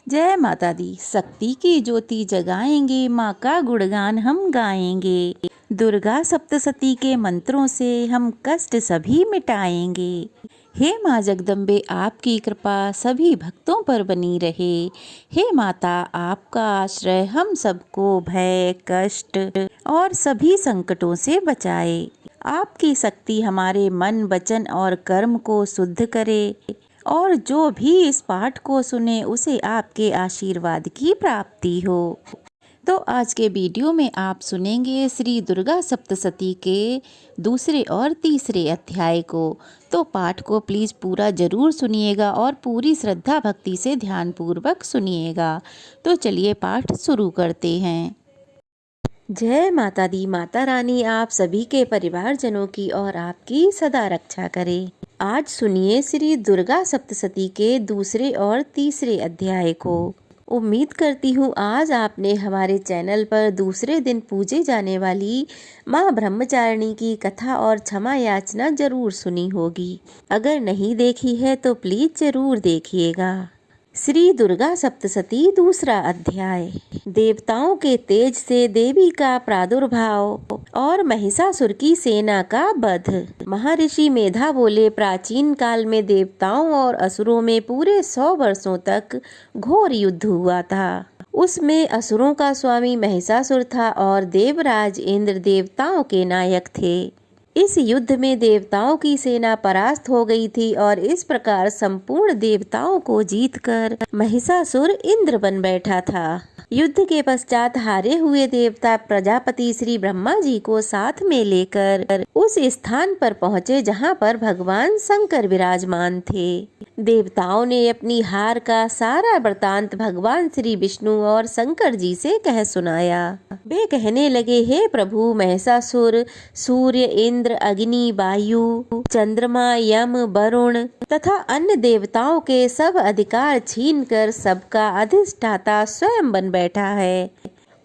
जय माता दी। शक्ति की ज्योति जगाएंगे, माँ का गुणगान हम गाएंगे। दुर्गा सप्तशती के मंत्रों से हम कष्ट सभी मिटाएंगे। हे माँ जगदम्बे, आपकी कृपा सभी भक्तों पर बनी रहे। हे माता, आपका आश्रय हम सबको भय, कष्ट और सभी संकटों से बचाए। आपकी शक्ति हमारे मन, वचन और कर्म को शुद्ध करे और जो भी इस पाठ को सुने उसे आपके आशीर्वाद की प्राप्ति हो। तो आज के वीडियो में आप सुनेंगे श्री दुर्गा सप्तशती के दूसरे और तीसरे अध्याय को। तो पाठ को प्लीज़ पूरा ज़रूर सुनिएगा और पूरी श्रद्धा भक्ति से ध्यानपूर्वक सुनिएगा। तो चलिए पाठ शुरू करते हैं। जय माता दी। माता रानी आप सभी के परिवारजनों की और आपकी सदा रक्षा करे। आज सुनिए श्री दुर्गा सप्तशती के दूसरे और तीसरे अध्याय को। उम्मीद करती हूँ आज आपने हमारे चैनल पर दूसरे दिन पूजे जाने वाली माँ ब्रह्मचारिणी की कथा और क्षमा याचना जरूर सुनी होगी। अगर नहीं देखी है तो प्लीज जरूर देखिएगा। श्री दुर्गा सप्तशती दूसरा अध्याय। देवताओं के तेज से देवी का प्रादुर्भाव और महिषासुर की सेना का वध। महर्षि मेधा बोले, प्राचीन काल में देवताओं और असुरों में पूरे 100 वर्षों तक घोर युद्ध हुआ था। उसमें असुरों का स्वामी महिषासुर था और देवराज इंद्र देवताओं के नायक थे। इस युद्ध में देवताओं की सेना परास्त हो गई थी और इस प्रकार संपूर्ण देवताओं को जीतकर महिषासुर इंद्र बन बैठा था। युद्ध के पश्चात हारे हुए देवता प्रजापति श्री ब्रह्मा जी को साथ में लेकर उस स्थान पर पहुँचे जहाँ पर भगवान शंकर विराजमान थे। देवताओं ने अपनी हार का सारा वृतांत भगवान श्री विष्णु और शंकर जी से कह सुनाया। वे कहने लगे, हे प्रभु, महिषासुर सूर्य, इंद्र, अग्नि, वायु, चंद्रमा, यम, वरुण तथा अन्य देवताओं के सब अधिकार छीनकर सबका अधिष्ठाता स्वयं बन बैठा है।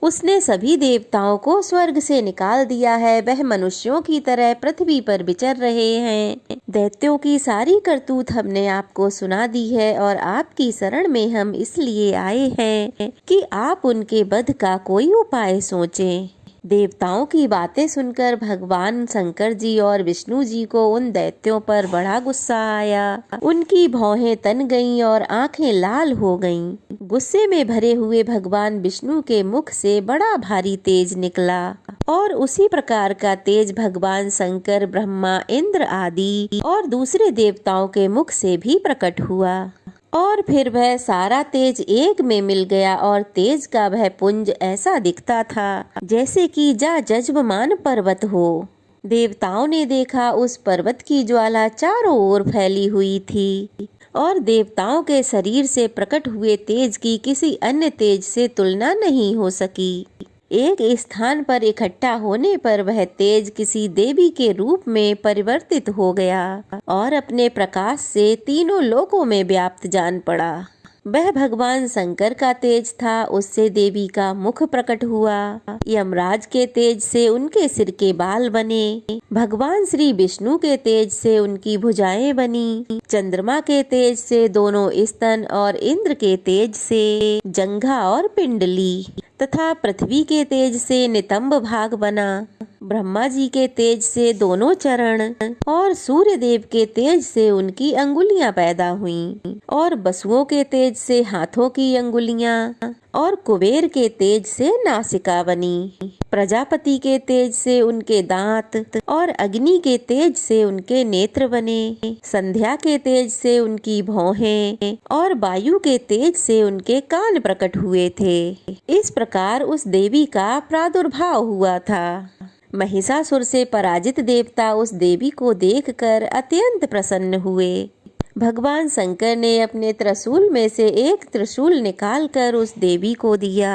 उसने सभी देवताओं को स्वर्ग से निकाल दिया है। वह मनुष्यों की तरह पृथ्वी पर विचर रहे हैं। दैत्यों की सारी करतूत हमने आपको सुना दी है और आपकी शरण में हम इसलिए आए हैं कि आप उनके वध का कोई उपाय सोचें। देवताओं की बातें सुनकर भगवान शंकर जी और विष्णु जी को उन दैत्यों पर बड़ा गुस्सा आया। उनकी भौहें तन गईं और आंखें लाल हो गईं। गुस्से में भरे हुए भगवान विष्णु के मुख से बड़ा भारी तेज निकला और उसी प्रकार का तेज भगवान शंकर, ब्रह्मा, इंद्र आदि और दूसरे देवताओं के मुख से भी प्रकट हुआ। और फिर वह सारा तेज एक में मिल गया और तेज का वह पुंज ऐसा दिखता था जैसे कि जजबमान पर्वत हो। देवताओं ने देखा उस पर्वत की ज्वाला चारों ओर फैली हुई थी और देवताओं के शरीर से प्रकट हुए तेज की किसी अन्य तेज से तुलना नहीं हो सकी। एक स्थान पर इकट्ठा होने पर वह तेज किसी देवी के रूप में परिवर्तित हो गया और अपने प्रकाश से तीनों लोकों में व्याप्त जान पड़ा। वह भगवान शंकर का तेज था, उससे देवी का मुख प्रकट हुआ। यमराज के तेज से उनके सिर के बाल बने। भगवान श्री विष्णु के तेज से उनकी भुजाएं बनी। चंद्रमा के तेज से दोनों स्तन और इंद्र के तेज से जंघा और पिंडली तथा पृथ्वी के तेज से नितंब भाग बना। ब्रह्मा जी के तेज से दोनों चरण और सूर्य देव के तेज से उनकी अंगुलियां पैदा हुईं और वसुओं के तेज से हाथों की अंगुलियां और कुबेर के तेज से नासिका बनी। प्रजापति के तेज से उनके दांत और अग्नि के तेज से उनके नेत्र बने। संध्या के तेज से उनकी भौहें और वायु के तेज से उनके कान प्रकट हुए थे। इस प्रकार उस देवी का प्रादुर्भाव हुआ था। महिषासुर से पराजित देवता उस देवी को देखकर अत्यंत प्रसन्न हुए। भगवान शंकर ने अपने त्रिशूल में से एक त्रिशूल निकालकर उस देवी को दिया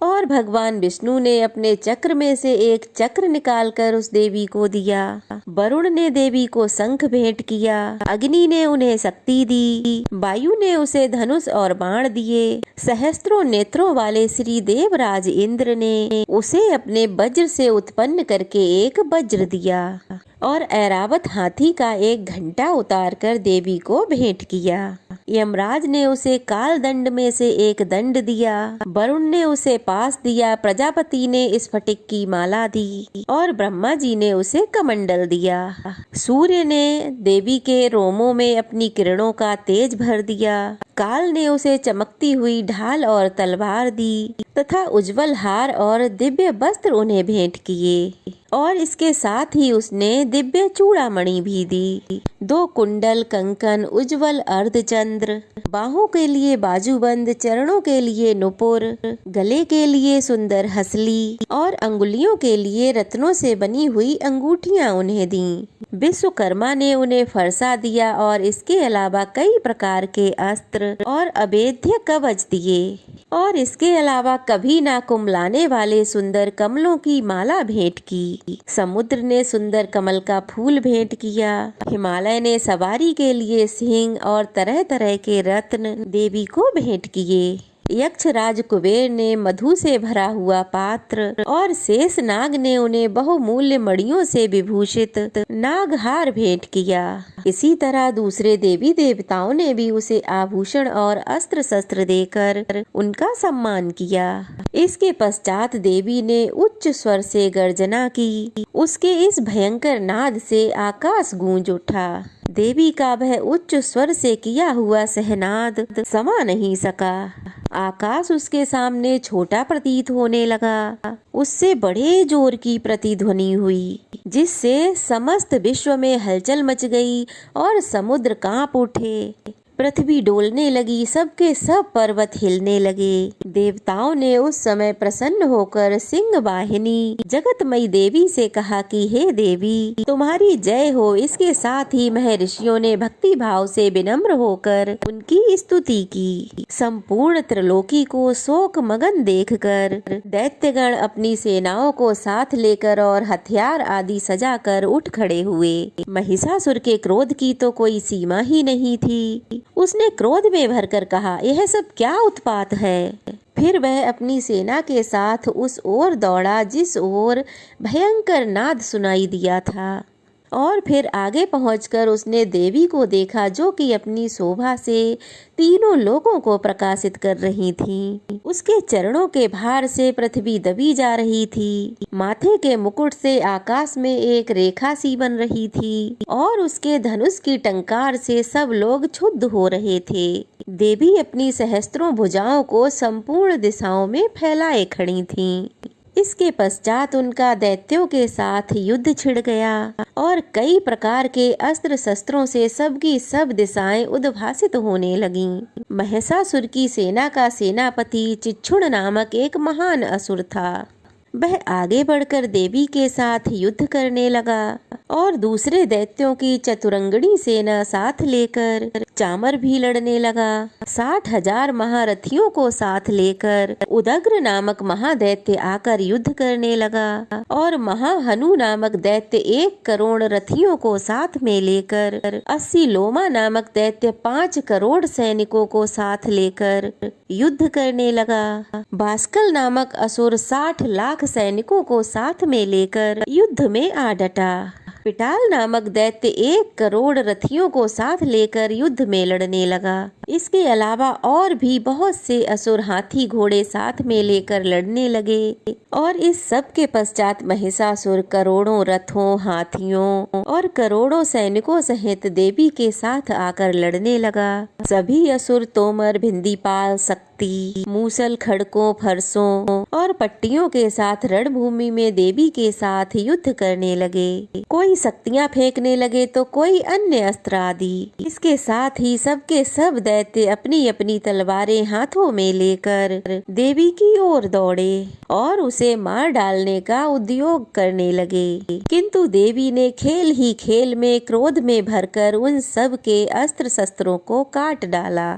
और भगवान विष्णु ने अपने चक्र में से एक चक्र निकालकर उस देवी को दिया। वरुण ने देवी को शंख भेंट किया। अग्नि ने उन्हें शक्ति दी। वायु ने उसे धनुष और बाण दिए। सहस्त्रों नेत्रों वाले श्री देवराज इंद्र ने उसे अपने वज्र से उत्पन्न करके एक वज्र दिया। और ऐरावत हाथी का एक घंटा उतारकर देवी को भेंट किया। यमराज ने उसे काल दंड में से एक दंड दिया, वरुण ने उसे पास दिया, प्रजापति ने स्फटिक की माला दी और ब्रह्मा जी ने उसे कमंडल दिया। सूर्य ने देवी के रोमों में अपनी किरणों का तेज भर दिया। काल ने उसे चमकती हुई ढाल और तलवार दी तथा उज्जवल हार और दिव्य वस्त्र उन्हें भेंट किए और इसके साथ ही उसने दिव्य चूड़ामणि भी दी। 2 कुंडल, कंकन, उज्जवल अर्धचंद्र, बाहों के लिए बाजूबंद, चरणों के लिए नुपुर, गले के लिए सुंदर हसली और अंगुलियों के लिए रत्नों से बनी हुई अंगूठियां उन्हें दी। विश्वकर्मा ने उन्हें फरसा दिया और इसके अलावा कई प्रकार के अस्त्र और अभेद्य कवच दिए और इसके अलावा कभी ना कुम्हलाने वाले सुंदर कमलों की माला भेंट की। समुद्र ने सुंदर कमल का फूल भेंट किया। हिमालय ने सवारी के लिए सिंह और तरह तरह के रत्न देवी को भेंट किए। यक्षराज कुबेर ने मधु से भरा हुआ पात्र और शेष नाग ने उन्हें बहुमूल्य मणियों से विभूषित नागहार भेंट किया। इसी तरह दूसरे देवी देवताओं ने भी उसे आभूषण और अस्त्र शस्त्र देकर उनका सम्मान किया। इसके पश्चात देवी ने उच्च स्वर से गर्जना की। उसके इस भयंकर नाद से आकाश गूंज उठा। देवी का वह उच्च स्वर से किया हुआ सहनाद समा नहीं सका। आकाश उसके सामने छोटा प्रतीत होने लगा। उससे बड़े जोर की प्रतिध्वनि हुई, जिससे समस्त विश्व में हलचल मच गई और समुद्र कांप उठे। पृथ्वी डोलने लगी, सबके सब पर्वत हिलने लगे। देवताओं ने उस समय प्रसन्न होकर सिंह वाहिनी जगतमयी देवी से कहा कि हे देवी, तुम्हारी जय हो। इसके साथ ही महर्षियों ने भक्ति भाव से विनम्र होकर उनकी स्तुति की। संपूर्ण त्रिलोकी को शोक मगन देखकर दैत्यगण अपनी सेनाओं को साथ लेकर और हथियार आदि सजाकर उठ खड़े हुए। महिषासुर के क्रोध की तो कोई सीमा ही नहीं थी। उसने क्रोध में भरकर कहा, यह सब क्या उत्पात है। फिर वह अपनी सेना के साथ उस ओर दौड़ा जिस ओर भयंकर नाद सुनाई दिया था और फिर आगे पहुंचकर उसने देवी को देखा, जो कि अपनी शोभा से तीनों लोगों को प्रकाशित कर रही थी। उसके चरणों के भार से पृथ्वी दबी जा रही थी। माथे के मुकुट से आकाश में एक रेखा सी बन रही थी और उसके धनुष की टंकार से सब लोग क्षुब्ध हो रहे थे। देवी अपनी सहस्त्रों भुजाओं को संपूर्ण दिशाओं में फैलाए खड़ी थीं। इसके पश्चात उनका दैत्यों के साथ युद्ध छिड़ गया और कई प्रकार के अस्त्र शस्त्रों से सबकी सब दिशाएं उद्भासित होने लगीं। महिषासुर की सेना का सेनापति चिच्छुण नामक एक महान असुर था। वह आगे बढ़कर देवी के साथ युद्ध करने लगा और दूसरे दैत्यों की चतुरंगणी सेना साथ लेकर चामर भी लड़ने लगा। 60,000 महारथियों को साथ लेकर उदग्र नामक महादैत्य आकर युद्ध करने लगा और महाहनु नामक दैत्य 1 करोड़ रथियों को साथ में लेकर 80 लोमा नामक दैत्य 5 करोड़ सैनिकों को साथ लेकर युद्ध करने लगा। बास्कल नामक असुर 60 लाख सैनिकों को साथ में लेकर युद्ध में आ डटा। पिटाल नामक दैत्य 1 करोड़ रथियों को साथ लेकर युद्ध में लड़ने लगा। इसके अलावा और भी बहुत से असुर हाथी घोड़े साथ में लेकर लड़ने लगे और इस सब के पश्चात महिषासुर करोड़ों रथों, हाथियों और करोड़ों सैनिकों सहित देवी के साथ आकर लड़ने लगा। सभी असुर तोमर, भिंदीपाल, शक्ति, मूसल, खड़कों, फरसों और पट्टियों के साथ रणभूमि में देवी के साथ युद्ध करने लगे। कोई शक्तियां फेंकने लगे तो कोई अन्य अस्त्र आदि। इसके साथ ही सबके सब दैत्य अपनी अपनी तलवारें हाथों में लेकर देवी की ओर दौड़े और उसे मार डालने का उद्योग करने लगे। किंतु देवी ने खेल ही खेल में क्रोध में भरकर उन सब के अस्त्र शस्त्रों को काट डाला।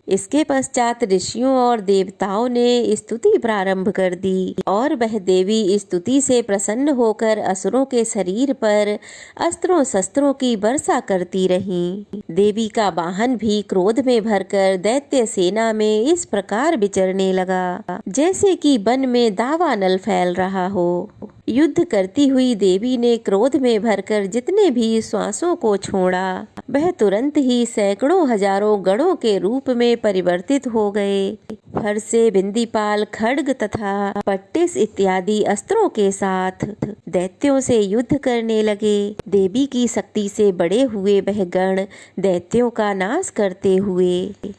इसके पश्चात ऋषियों और देवताओं ने स्तुति प्रारंभ कर दी और वह देवी स्तुति से प्रसन्न होकर असुरों के शरीर पर अस्त्रों शस्त्रों की वर्षा करती रहीं। देवी का वाहन भी क्रोध में भरकर दैत्य सेना में इस प्रकार विचरने लगा, जैसे कि वन में दावानल फैल रहा हो। युद्ध करती हुई देवी ने क्रोध में भरकर जितने भी श्वासों को छोड़ा वह तुरंत ही सैकड़ों हजारों गणों के रूप में परिवर्तित हो गए। फर से बिंदीपाल खड्ग तथा पट्टिस इत्यादि अस्त्रों के साथ दैत्यों से युद्ध करने लगे। देवी की शक्ति से बड़े हुए वह गण दैत्यों का नाश करते हुए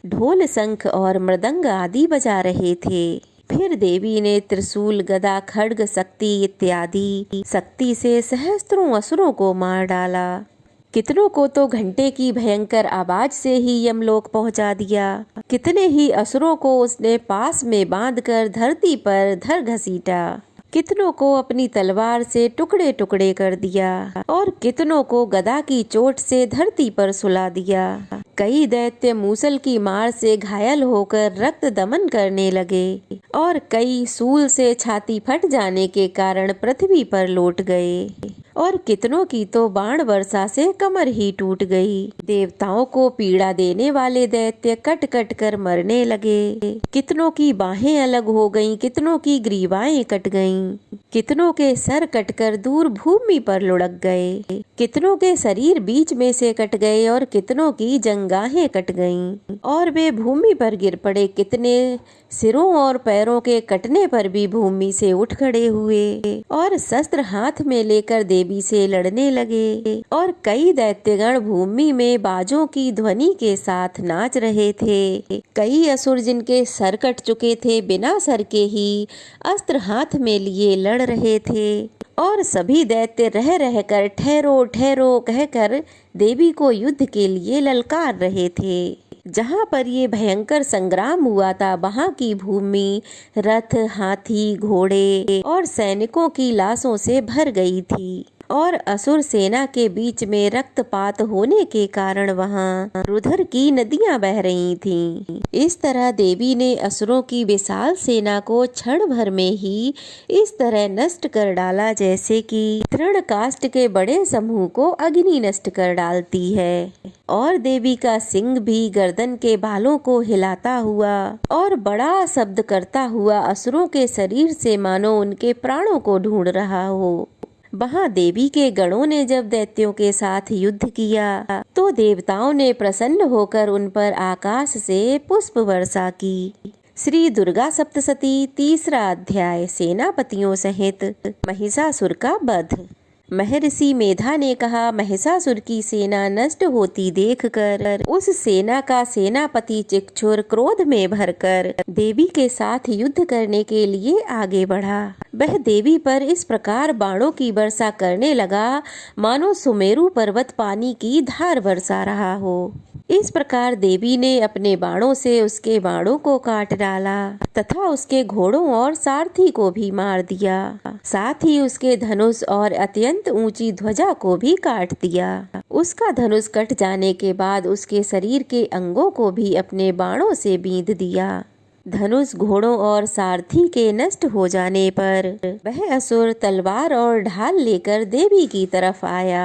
ढोल शंख और मृदंग आदि बजा रहे थे। फिर देवी ने त्रिशूल गदा खड्ग शक्ति इत्यादि शक्ति से सहस्त्रों असुरों को मार डाला। कितनों को तो घंटे की भयंकर आवाज से ही यमलोक पहुंचा दिया। कितने ही असुरों को उसने पास में बांधकर धरती पर धर घसीटा। कितनों को अपनी तलवार से टुकड़े टुकड़े कर दिया और कितनों को गदा की चोट से धरती पर सुला दिया। कई दैत्य मूसल की मार से घायल होकर रक्त दमन करने लगे और कई सूल से छाती फट जाने के कारण पृथ्वी पर लौट गए और कितनों की तो बाण वर्षा से कमर ही टूट गई। देवताओं को पीड़ा देने वाले दैत्य कट कट कर मरने लगे। कितनों की बाहें अलग हो गईं, कितनों की ग्रीवाएं कट गईं, कितनों के सर कटकर दूर भूमि पर लुढ़क गए, कितनों के शरीर बीच में से कट गए और कितनों की जंगाहें कट गईं और वे भूमि पर गिर पड़े। कितने सिरों और पैरों के कटने पर भी भूमि से उठ खड़े हुए और शस्त्र हाथ में लेकर देवी से लड़ने लगे। और कई दैत्यगण भूमि में बाजों की ध्वनि के साथ नाच रहे थे। कई असुर जिनके सर कट चुके थे बिना सर के ही अस्त्र हाथ में लिए लड़ रहे थे और सभी दैत्य रह रहकर ठहरो ठहरो कहकर देवी को युद्ध के लिए ललकार रहे थे। जहाँ पर ये भयंकर संग्राम हुआ था वहाँ की भूमि रथ, हाथी, घोड़े और सैनिकों की लाशों से भर गई थी और असुर सेना के बीच में रक्तपात होने के कारण वहाँ रुधिर की नदियां बह रही थीं। इस तरह देवी ने असुरों की विशाल सेना को क्षण भर में ही इस तरह नष्ट कर डाला जैसे कि तृण काष्ठ के बड़े समूह को अग्नि नष्ट कर डालती है। और देवी का सिंह भी गर्दन के बालों को हिलाता हुआ और बड़ा शब्द करता हुआ असुरों के शरीर से मानो उनके प्राणों को ढूंढ रहा हो। वहाँ देवी के गणों ने जब दैत्यों के साथ युद्ध किया तो देवताओं ने प्रसन्न होकर उन पर आकाश से पुष्प वर्षा की। श्री दुर्गा सप्तशती तीसरा अध्याय सेनापतियों सहित महिषासुर का वध। महर्षि मेधा ने कहा, महिषासुर की सेना नष्ट होती देखकर उस सेना का सेनापति चिक्षुर क्रोध में भरकर देवी के साथ युद्ध करने के लिए आगे बढ़ा। वह देवी पर इस प्रकार बाणों की वर्षा करने लगा मानो सुमेरु पर्वत पानी की धार बरसा रहा हो। इस प्रकार देवी ने अपने बाणों से उसके बाणों को काट डाला तथा उसके घोड़ों और सारथी को भी मार दिया। साथ ही उसके धनुष और अत्यंत ऊंची ध्वजा को भी काट दिया। उसका धनुष कट जाने के बाद उसके शरीर के अंगों को भी अपने बाणों से बींध दिया। धनुष, घोड़ों और सारथी के नष्ट हो जाने पर वह असुर तलवार और ढाल लेकर देवी की तरफ आया।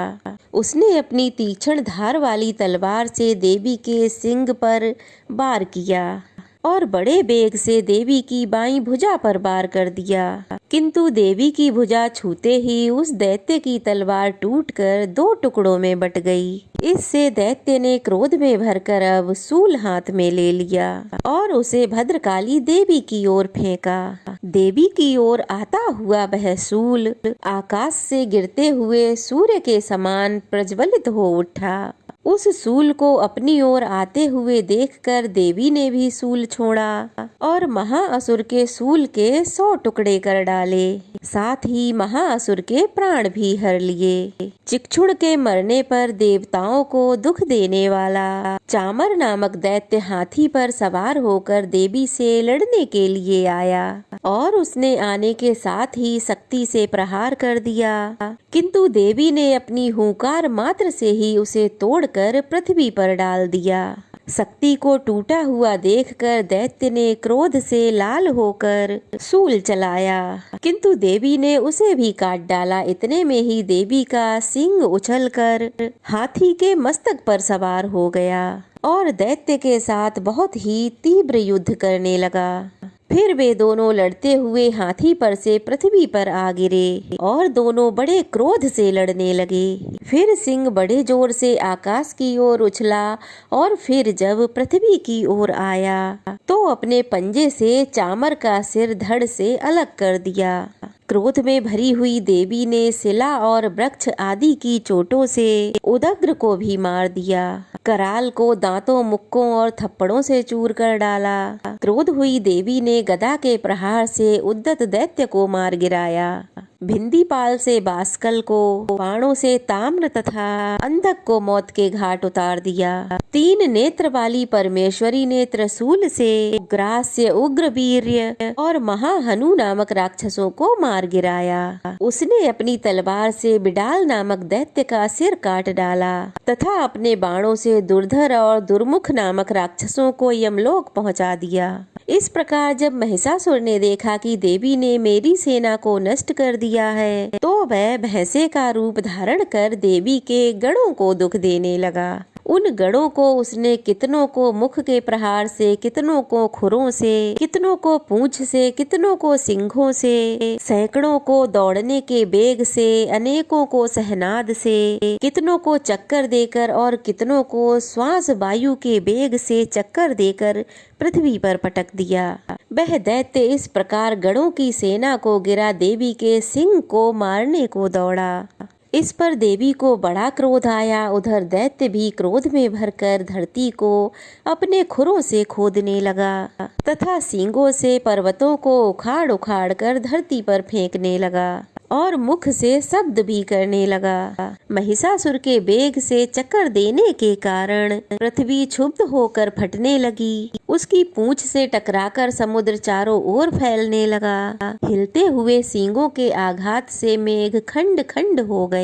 उसने अपनी तीक्ष्ण धार वाली तलवार से देवी के सिंग पर वार किया और बड़े बेग से देवी की बाईं भुजा पर वार कर दिया, किंतु देवी की भुजा छूते ही उस दैत्य की तलवार टूटकर दो टुकड़ों में बट गई। इससे दैत्य ने क्रोध में भरकर अब सूल हाथ में ले लिया और उसे भद्रकाली देवी की ओर फेंका। देवी की ओर आता हुआ वह सूल आकाश से गिरते हुए सूर्य के समान प्रज्वलित हो उठा। उस सूल को अपनी ओर आते हुए देखकर देवी ने भी सूल छोड़ा और महाअसुर के सूल के 100 टुकड़े कर डाले। साथ ही महाअसुर के प्राण भी हर लिए। चिक्षुण के मरने पर देवताओं को दुख देने वाला चामर नामक दैत्य हाथी पर सवार होकर देवी से लड़ने के लिए आया और उसने आने के साथ ही शक्ति से प्रहार कर दिया, किंतु देवी ने अपनी हुंकार मात्र से ही उसे तोड़कर पृथ्वी पर डाल दिया। शक्ति को टूटा हुआ देखकर दैत्य ने क्रोध से लाल होकर सूल चलाया, किंतु देवी ने उसे भी काट डाला। इतने में ही देवी का सिंह उछलकर हाथी के मस्तक पर सवार हो गया और दैत्य के साथ बहुत ही तीव्र युद्ध करने लगा। फिर वे दोनों लड़ते हुए हाथी पर से पृथ्वी पर आ गिरे और दोनों बड़े क्रोध से लड़ने लगे। फिर सिंह बड़े जोर से आकाश की ओर उछला और फिर जब पृथ्वी की ओर आया तो अपने पंजे से चामर का सिर धड़ से अलग कर दिया। क्रोध में भरी हुई देवी ने शिला और वृक्ष आदि की चोटों से उदग्र को भी मार दिया। कराल को दांतों, मुक्कों और थप्पड़ों से चूर कर डाला। क्रोध हुई देवी ने गदा के प्रहार से उद्दत दैत्य को मार गिराया। भिंदीपाल से बास्कल को, बाणों से ताम्र तथा अंधक को मौत के घाट उतार दिया। 3 नेत्र वाली परमेश्वरी ने त्रिशूल से ग्रास्य, उग्रवीर्य और महाहनु नामक राक्षसों को मार गिराया। उसने अपनी तलवार से बिडाल नामक दैत्य का सिर काट डाला तथा अपने बाणों से दुर्धर और दुर्मुख नामक राक्षसों को यमलोक पहुंचा दिया। इस प्रकार जब महिषासुर ने देखा कि देवी ने मेरी सेना को नष्ट कर दिया है तो वह भैंसे का रूप धारण कर देवी के गणों को दुख देने लगा। उन गणों को उसने कितनों को मुख के प्रहार से, कितनों को खुरों से, कितनों को पूंछ से, कितनों को सिंघों से, सैकड़ों को दौड़ने के बेग से, अनेकों को सहनाद से, कितनों को चक्कर देकर और कितनों को श्वास वायु के बेग से चक्कर देकर पृथ्वी पर पटक दिया। वह दैत्य इस प्रकार गणों की सेना को गिरा देवी के सिंह को मारने को दौड़ा। इस पर देवी को बड़ा क्रोध आया। उधर दैत्य भी क्रोध में भरकर धरती को अपने खुरों से खोदने लगा तथा सींगों से पर्वतों को उखाड़ उखाड़ कर धरती पर फेंकने लगा और मुख से शब्द भी करने लगा। महिषासुर के बेग से चक्कर देने के कारण पृथ्वी क्षुब्ध होकर फटने लगी। उसकी पूंछ से टकराकर समुद्र चारों ओर फैलने लगा। हिलते हुए सींगों के आघात से मेघ खंड खंड हो गए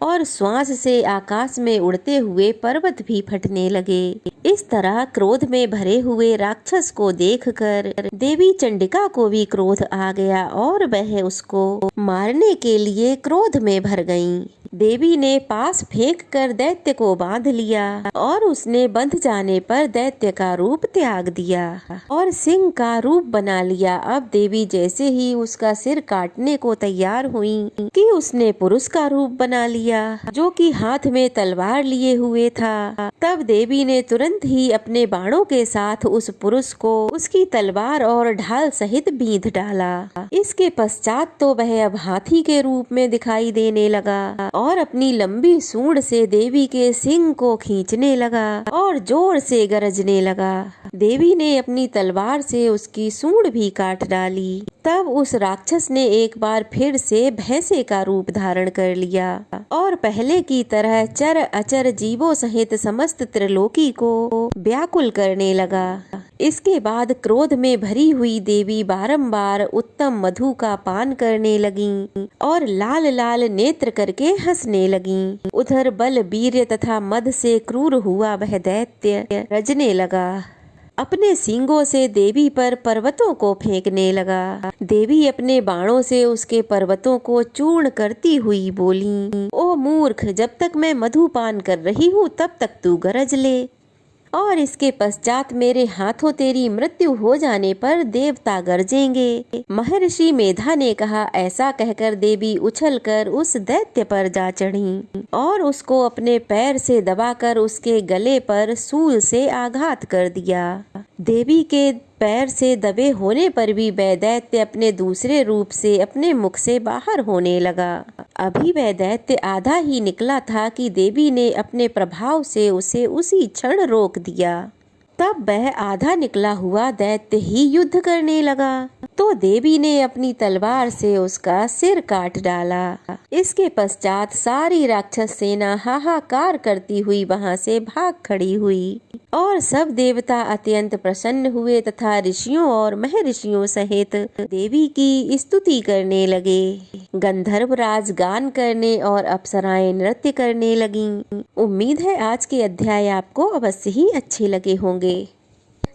और श्वास से आकाश में उड़ते हुए पर्वत भी फटने लगे। इस तरह क्रोध में भरे हुए राक्षस को देखकर देवी चंडिका को भी क्रोध आ गया और वह उसको मारने के लिए क्रोध में भर गईं। देवी ने पास फेंक कर दैत्य को बांध लिया और उसने बंध जाने पर दैत्य का रूप त्याग दिया और सिंह का रूप बना लिया। अब देवी जैसे ही उसका सिर काटने को तैयार हुई कि उसने पुरुष का रूप बना लिया जो कि हाथ में तलवार लिए हुए था। तब देवी ने तुरंत ही अपने बाणों के साथ उस पुरुष को उसकी तलवार और ढाल सहित बींध डाला। इसके पश्चात तो वह अब हाथी के रूप में दिखाई देने लगा और अपनी लंबी सूंड से देवी के सिंग को खींचने लगा और जोर से गरजने लगा। देवी ने अपनी तलवार से उसकी सूंड भी काट डाली। तब उस राक्षस ने एक बार फिर से भैंसे का रूप धारण कर लिया और पहले की तरह चर अचर जीवों सहित समस्त त्रिलोकी को व्याकुल करने लगा। इसके बाद क्रोध में भरी हुई देवी बारंबार उत्तम मधु का पान करने लगीं और लाल लाल नेत्र करके हंसने लगीं। उधर बल, वीर्य तथा मद से क्रूर हुआ वह दैत्य रजने लगा। अपने सींगों से देवी पर पर्वतों को फेंकने लगा। देवी अपने बाणों से उसके पर्वतों को चूर्ण करती हुई बोली, ओ मूर्ख, जब तक मैं मधुपान कर रही हूँ तब तक तू गरज ले और इसके पश्चात मेरे हाथों तेरी मृत्यु हो जाने पर देवता गरजेंगे। महर्षि मेधा ने कहा। ऐसा कहकर देवी उछलकर उस दैत्य पर जा चढ़ी और उसको अपने पैर से दबाकर उसके गले पर सूल से आघात कर दिया। देवी के पैर से दबे होने पर भी वह दैत्य अपने दूसरे रूप से अपने मुख से बाहर होने लगा। अभी वह दैत्य आधा ही निकला था कि देवी ने अपने प्रभाव से उसे उसी क्षण रोक दिया। तब वह आधा निकला हुआ दैत्य ही युद्ध करने लगा तो देवी ने अपनी तलवार से उसका सिर काट डाला। इसके पश्चात सारी राक्षस सेना हाहाकार करती हुई वहां से भाग खड़ी हुई और सब देवता अत्यंत प्रसन्न हुए तथा ऋषियों और महर्षियों सहित देवी की स्तुति करने लगे। गंधर्व राज गान करने और अप्सराएं नृत्य करने लगीं। उम्मीद है आज के अध्याय आपको अवश्य ही अच्छे लगे होंगे।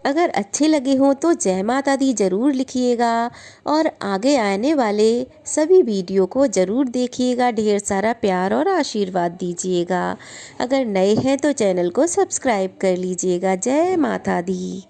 अगर अच्छे लगे हों तो जय माता दी जरूर लिखिएगा और आगे आने वाले सभी वीडियो को जरूर देखिएगा। ढेर सारा प्यार और आशीर्वाद दीजिएगा। अगर नए हैं तो चैनल को सब्सक्राइब कर लीजिएगा। जय माता दी।